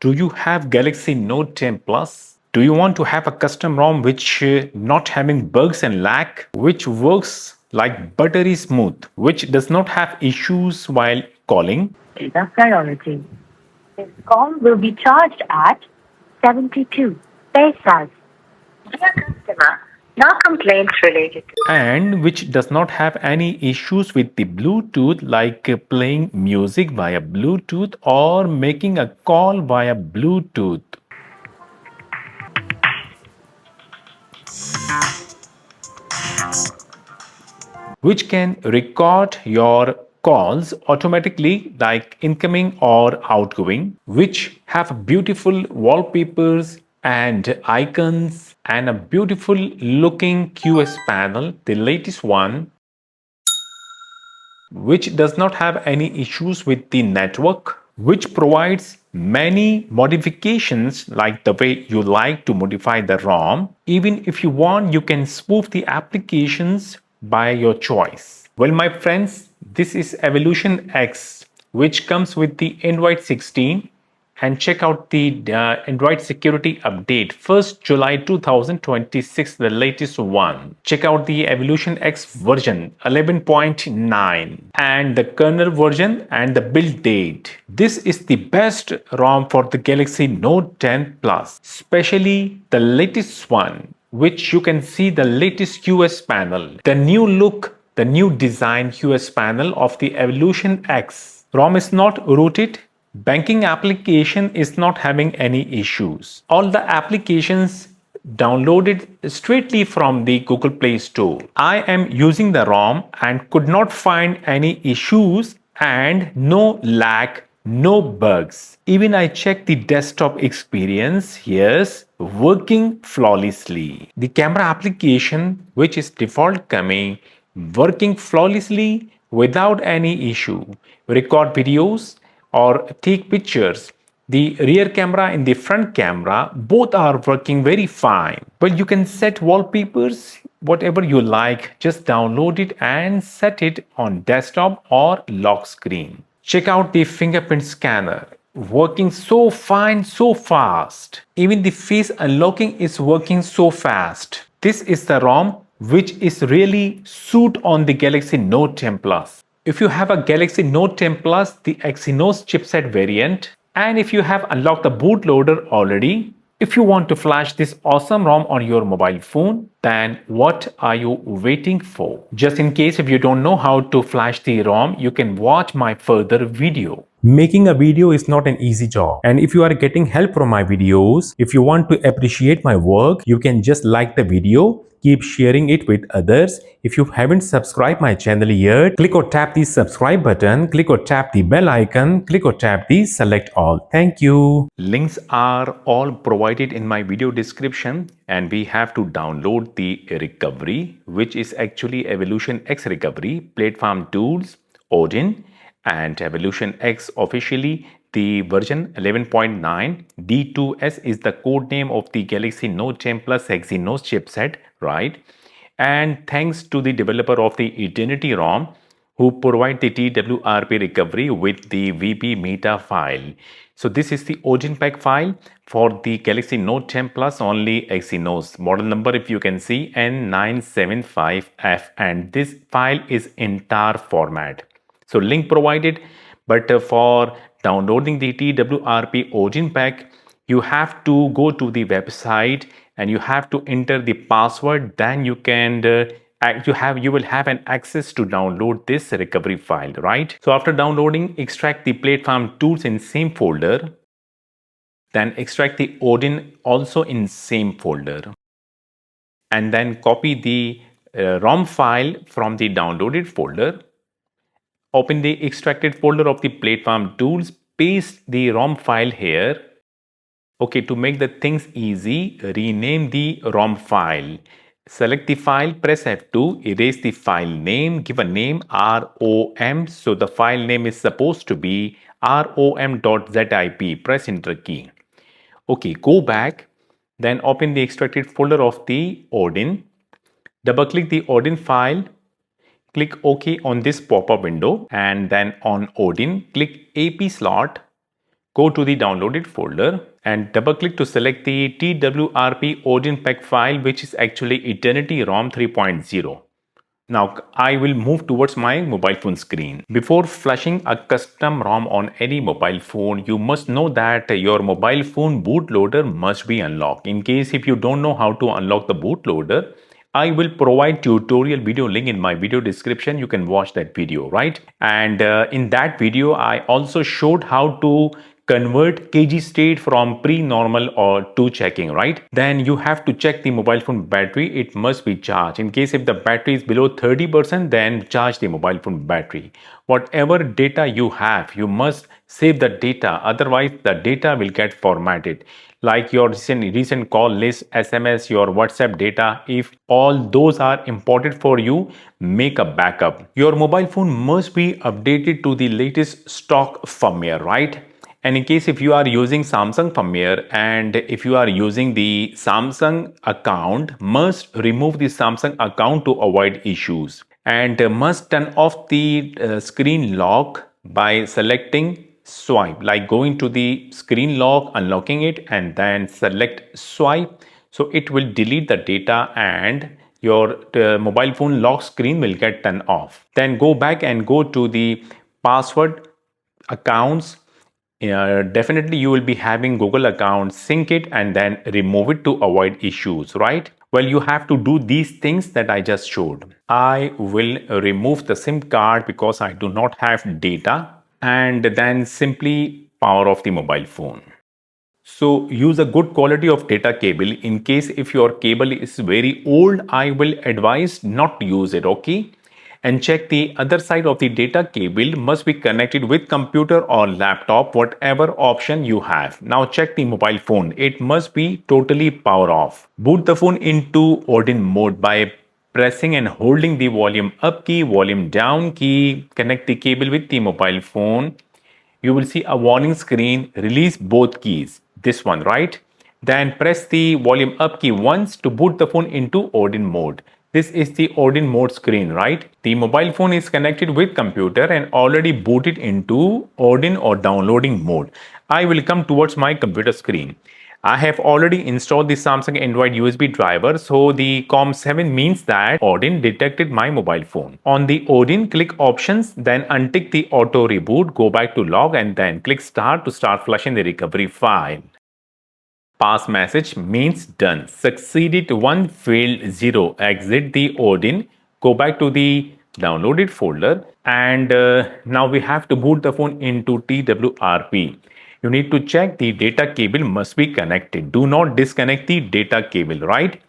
Do you have Galaxy Note 10 Plus? Do you want to have a custom ROM which not having bugs and lag, which works like buttery smooth, which does not have issues while calling? Is a priority. This call will be charged at 72 pesos. Dear customer, no complaints related to And which does not have any issues with the Bluetooth like playing music via Bluetooth or making a call via Bluetooth. Which can record your calls automatically like incoming or outgoing, which have beautiful wallpapers and icons and a beautiful looking QS panel, the latest one, which does not have any issues with the network, which provides many modifications like the way you like to modify the ROM. Even if you want, you can spoof the applications by your choice. Well, my friends, this is Evolution X, which comes with the Android 16, and check out the Android security update 1st July 2026, the latest one. Check out the Evolution X version 11.9 and the kernel version and the build date. This is the best ROM for the Galaxy Note 10 Plus, especially the latest one, which you can see the latest QS panel, the new look, the new design QS panel of the Evolution X. ROM is not rooted. Banking application is not having any issues. All the applications downloaded straightly from the Google Play Store. I am using the ROM and could not find any issues and no lag, no bugs. Even I checked the desktop experience. Yes, working flawlessly. The camera application, which is default coming, working flawlessly without any issue. Record videos or take pictures. The rear camera and the front camera both are working very fine. But you can set wallpapers, whatever you like, just download it and set it on desktop or lock screen. Check out the fingerprint scanner. Working so fine, so fast. Even the face unlocking is working so fast. This is the ROM which is really suit on the Galaxy Note 10 Plus. If you have a Galaxy Note 10 Plus, the Exynos chipset variant, and if you have unlocked the bootloader already, if you want to flash this awesome ROM on your mobile phone, then what are you waiting for? Just in case if you don't know how to flash the ROM, you can watch my further video. Making a video is not an easy job. And if you are getting help from my videos, if you want to appreciate my work, you can just like the video, keep sharing it with others. If you haven't subscribed my channel yet, click or tap the subscribe button, click or tap the bell icon, click or tap the select all. Thank you. Links are all provided in my video description, and we have to download the recovery, which is actually Evolution X recovery, platform tools, Odin, and Evolution X officially the version 11.9. D2S is the code name of the Galaxy Note 10 Plus Exynos chipset, right? And thanks to the developer of the Eternity ROM who provide the TWRP recovery with the VB meta file. So this is the Odin pack file for the Galaxy Note 10 Plus only Exynos. Model number if you can see N975F, and this file is in tar format. So link provided, but for downloading the TWRP Odin pack, you have to go to the website and you have to enter the password. Then you can you will have an access to download this recovery file, right? So after downloading, extract the platform tools in same folder. Then extract the Odin also in same folder. And then copy the ROM file from the downloaded folder. Open the extracted folder of the platform tools, paste the ROM file here. Okay, to make the things easy, rename the ROM file. Select the file, press F2, erase the file name, give a name ROM. So the file name is supposed to be rom.zip. Press enter key. Okay, go back, then open the extracted folder of the Odin. Double click the Odin file. Click OK on this pop-up window, and then on Odin, click AP slot. Go to the downloaded folder and double click to select the TWRP Odin pack file, which is actually Eternity ROM 3.0. Now I will move towards my mobile phone screen. Before flashing a custom ROM on any mobile phone, you must know that your mobile phone bootloader must be unlocked. In case if you don't know how to unlock the bootloader, I will provide tutorial video link in my video description. You can watch that video, right? And in that video, I also showed how to convert KG state from pre-normal or to checking, right? Then you have to check the mobile phone battery. It must be charged. In case if the battery is below 30%, then charge the mobile phone battery. Whatever data you have, you must save the data. Otherwise, the data will get formatted. Like your recent call list, SMS, your WhatsApp data. If all those are important for you, make a backup. Your mobile phone must be updated to the latest stock firmware, right? And in case if you are using Samsung firmware and if you are using the Samsung account, must remove the Samsung account to avoid issues. And must turn off the screen lock by selecting swipe, like going to the screen lock, unlocking it, and then select swipe. So it will delete the data and your mobile phone lock screen will get turned off. Then go back and go to the password accounts. Definitely you will be having Google account, sync it and then remove it to avoid issues, right? Well, you have to do these things that I just showed. I will remove the SIM card because I do not have data, and then simply power off the mobile phone. So use a good quality of data cable. In case if your cable is very old, I will advise not to use it, okay? And check the other side of the data cable must be connected with computer or laptop, whatever option you have. Now check the mobile phone. It must be totally power off. Boot the phone into Odin mode by pressing and holding the volume up key, volume down key. Connect the cable with the mobile phone. You will see a warning screen, release both keys. This one, right? Then press the volume up key once to boot the phone into Odin mode. This is the Odin mode screen, right? The mobile phone is connected with computer and already booted into Odin or downloading mode. I will come towards my computer screen. I have already installed the Samsung Android USB driver, so the COM7 means that Odin detected my mobile phone. On the Odin, click options, then untick the auto reboot, go back to log and then click start to start flushing the recovery file. Pass message means done. Succeeded 1, failed 0. Exit the Odin, go back to the downloaded folder, and now we have to boot the phone into TWRP. You need to check the data cable must be connected. Do not disconnect the data cable, right?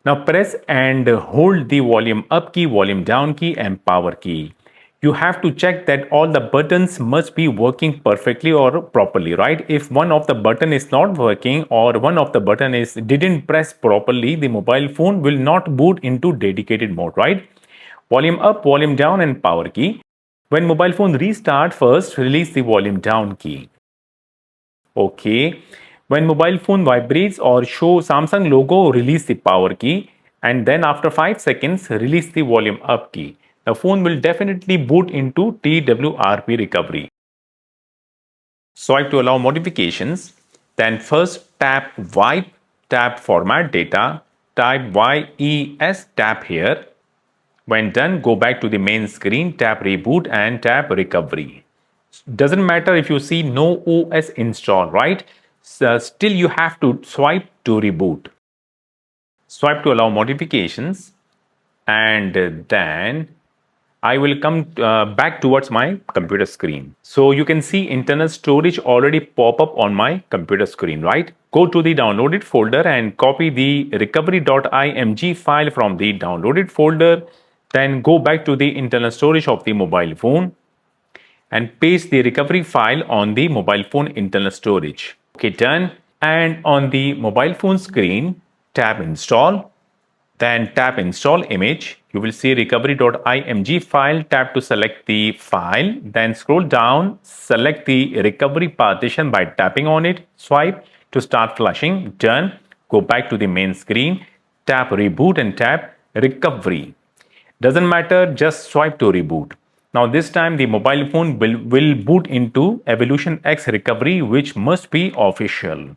Now press and hold the volume up key, volume down key and power key. You have to check that all the buttons must be working perfectly or properly, right? If one of the button is not working or one of the button is didn't press properly, the mobile phone will not boot into dedicated mode, right? Volume up, volume down and power key. When mobile phone restart, first release the volume down key. Okay. When mobile phone vibrates or show Samsung logo, release the power key, and then after 5 seconds, release the volume up key. The phone will definitely boot into TWRP recovery. Swipe to allow modifications. Then first tap wipe, tap format data, type YES, tap here. When done, go back to the main screen, tap reboot and tap recovery. Doesn't matter if you see no OS install, right? So still you have to swipe to reboot. Swipe to allow modifications, and then I will come back towards my computer screen. So you can see internal storage already pop up on my computer screen, right? Go to the downloaded folder and copy the recovery.img file from the downloaded folder. Then go back to the internal storage of the mobile phone and paste the recovery file on the mobile phone internal storage. Okay, done. And on the mobile phone screen, tap install, then tap install image. You will see recovery.img file, tap to select the file, then scroll down, select the recovery partition by tapping on it, swipe to start flushing, done. Go back to the main screen, tap reboot and tap recovery. Doesn't matter, just swipe to reboot. Now this time the mobile phone will boot into Evolution X recovery, which must be official.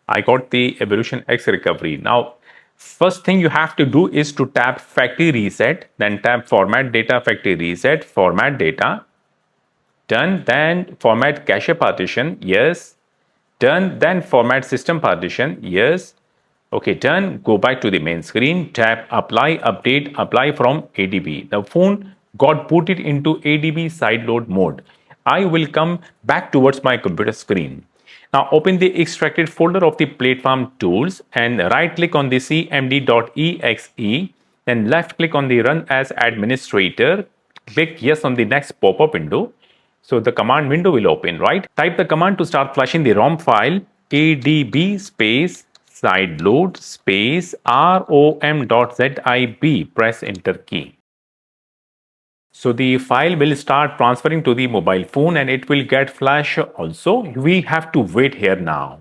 I got the Evolution X recovery. Now, first thing you have to do is to tap factory reset, then tap format data factory reset, format data. Done. Then format cache partition. Yes. Done. Then format system partition. Yes. Okay, done. Go back to the main screen. Tap apply update, apply from ADB. The phone got booted into ADB sideload mode. I will come back towards my computer screen. Now open the extracted folder of the platform tools and right click on the cmd.exe. Then left click on the run as administrator. Click yes on the next pop-up window. So the command window will open, right? Type the command to start flashing the ROM file adb space sideload space rom.zib. Press enter key. So the file will start transferring to the mobile phone and it will get flash also. We have to wait here now.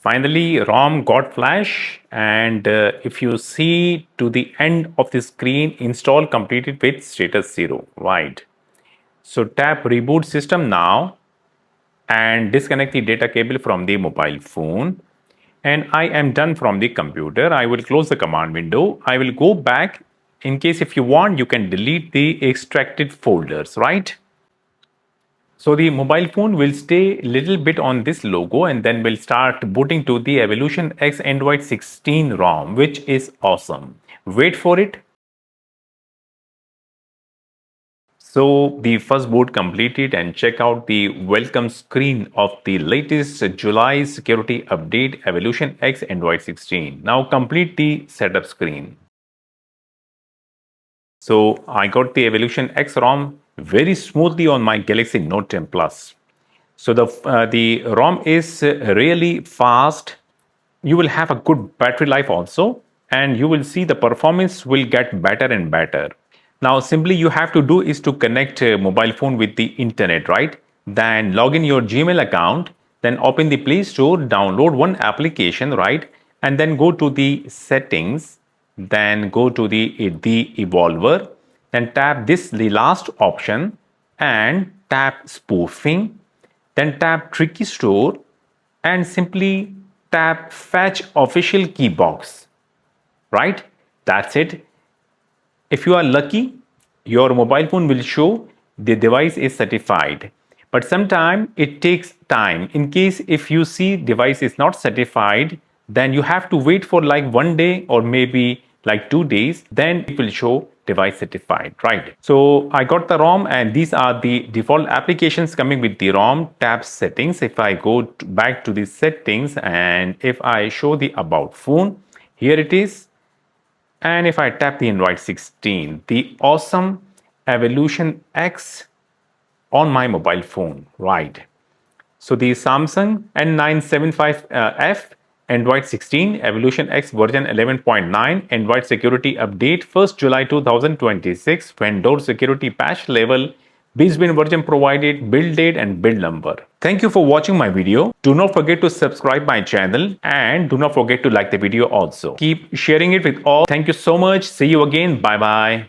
Finally, ROM got flash and if you see to the end of the screen, install completed with status 0, right? So tap reboot system now and disconnect the data cable from the mobile phone. And I am done from the computer. I will close the command window. I will go back. In case if you want, you can delete the extracted folders, right? So the mobile phone will stay a little bit on this logo and then will start booting to the Evolution X Android 16 ROM, which is awesome. Wait for it. So the first boot completed and check out the welcome screen of the latest July security update Evolution X Android 16. Now complete the setup screen. So I got the Evolution X ROM very smoothly on my Galaxy Note 10 Plus. So the ROM is really fast. You will have a good battery life also and you will see the performance will get better and better. Now simply you have to do is to connect a mobile phone with the internet, right? Then log in your Gmail account, then open the Play Store, download one application, right? And then go to the settings, then go to the evolver, then tap the last option and tap spoofing, then tap tricky store and simply tap fetch official key box, right? That's it. If you are lucky, your mobile phone will show the device is certified. But sometimes it takes time. In case if you see device is not certified, then you have to wait for like 1 day or maybe like 2 days. Then it will show device certified, right? So I got the ROM and these are the default applications coming with the ROM. Tap settings. If I go back to the settings and if I show the about phone, here it is. And if I tap the Android 16, the awesome Evolution X on my mobile phone, right? So the Samsung N975F Android 16 Evolution X version 11.9 Android security update 1st July 2026 vendor security patch level baseband version provided, build date and build number. Thank you for watching my video. Do not forget to subscribe my channel and do not forget to like the video also. Keep sharing it with all. Thank you so much. See you again. Bye bye.